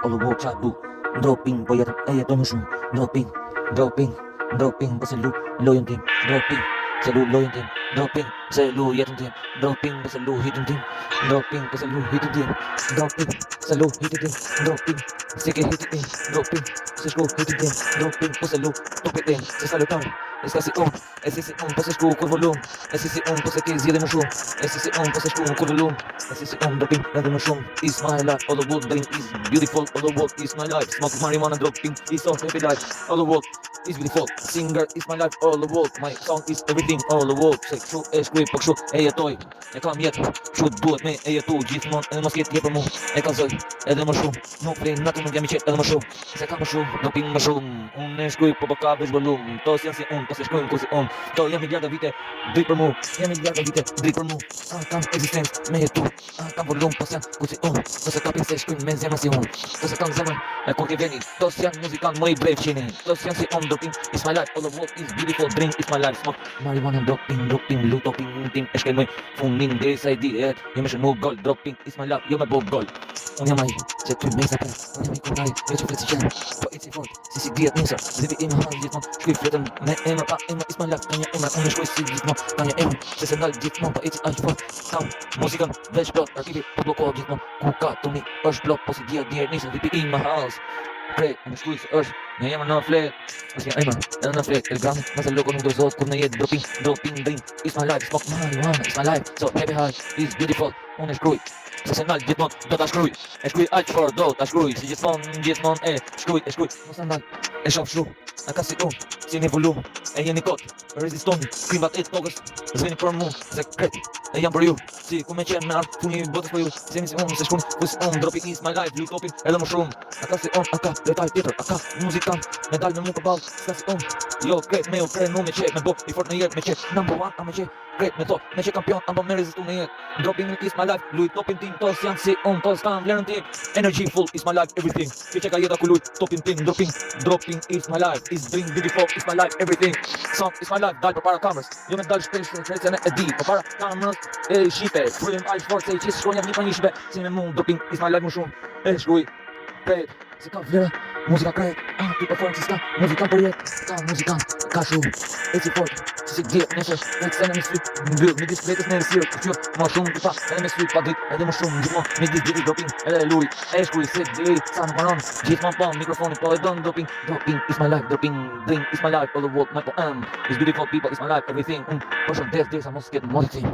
all the world çadu. Doping, po jeton më shumë. Doping, po se lojën tim. Doping, se lojën tim. Doping, se jetën tim. Doping, po se hitën tim. Doping, po se hitën tim. Doping, se hitën tim. Doping, se ke hitën tim. Doping, se shku hitën tim. Doping, po se topin tim. Se sa lojtar, e s'ka si unë, po se shku kur volum. E si unë, po se ke zjedhe më shumë. E si unë, po se shku kur volum. E si unë, doping, edhe më shumë. Is my life, all the world dream is beautiful. All the world is my life. Smoke marijuana, doping, is so happy life. All the world is beautiful. Singer is my life, all the world. My song is everything, all the world. Se kështu e shkruj, po kështu e jetoj. E kam jetë, kështu duhet me e jetu. Gjithmonë edhe mos ketë për mu. E kalzoj, edhe më shumë. Nuk prej natë nuk jam i qetë edhe më shumë. Se kam më shumë, doping më shumë. Unë e shkruj, po ka veç volum. To s'janë si unë, po se shkrujnë ku si unë. To jam miliarda vite, drejt për mu. Jam miliarda vite, drejt për mu. Kam existencë me jetu. Kam volum, po s'janë ku si unë. To se kapin se shkrujnë me zemra si unë. To se kam zemrën, e kur ke veni. To s'janë muzikan më i brev qeni. To s'janë si unë, doping is my life. All the world is beautiful, drink is my life. Smoke marijuana, doping, doping, tim e shkelmoj funin deri sa I di e jam shënu gol, doping is my life, jo me bo gol. Unë jam ai që ty me sa unë jam I kuraj, jo që flet si qenë, po I si fort, si diet njësër, zivi I më halë gjithmon, shkuj fletën me emër, pa emër is my life, tanja emër, unë shkuj si gjithmon, tanja emër, se se ndalë gjithmon, po I si aq fort, kam muzikën veç plot, arkivi po blokohë gjithmon, ku ka të mi është blok, po si djerë njësër, zivi I më halës, prej, unë shkuj se është, në jemër në flet, është një emër, edhe në flet, Telegrami, nëse loko nuk do zot, kur në jetë doping, drink, is my life, smoke marijuana, is my life, so happy high, is beautiful, unë e shkruj, se se nalë gjithmon, do t'a shkruj, e shkruj aq for, do t'a shkruj, si gjithmon, e shkruj, mos nalë, e shof shru, a ka si unë, si një volum, e jeni kot, rezistoni, krimbat e tokës, zveni për mu, sekret, e jam për ju, si ku me qenë me ardhë, puni botës për ju, si jemi si unë, se shkun, ku si unë, droping is my life, lu topin, edhe më shumë, a ka si unë, a ka letaj tjetër, a ka muzikant, me dalë me mu për balë, s'ka si unë, jo kret me jo krenu me qe, me bo, I fort në jetë, me qe, number one, a me qe, kret me to, me qe kampion, ambo me rezistu në jetë, dropping is my life, luj topin tim, tos janë si unë, tos kam vlerën tim, energy full is my life, everything, që që ka jeta ku luj, topin tim, dropping is my life, is dream beautiful, is my life, everything, song is my life, dal për para kamërës, jo me dal shpesh, krecën e di, për para kamërës, e shipe, frym aq fort se I qisë shkronja një për një shipe, si me mund, dropping is my life më shumë, e shkruj, kret, se ka vlerë, muzika kret, ti performance s'ka, muzikan për jetë, ka muzikan, ka shumë, e si fort, si djetë nëse, e kësene me sfyt, mbyll, me disë vetës në rësirë, këtyr, më shumë të pa, edhe me sfyt, pa dritë, edhe më shumë, gjithmon, me disë djeri doping, edhe luj, e shkruj, se djeri, sa në paron, gjithmon po, mikrofoni po e don doping is my life, doping, drink is my life, all the world, my poem, is beautiful people, is my life, everything, për shëndes, sa mos ketë modici.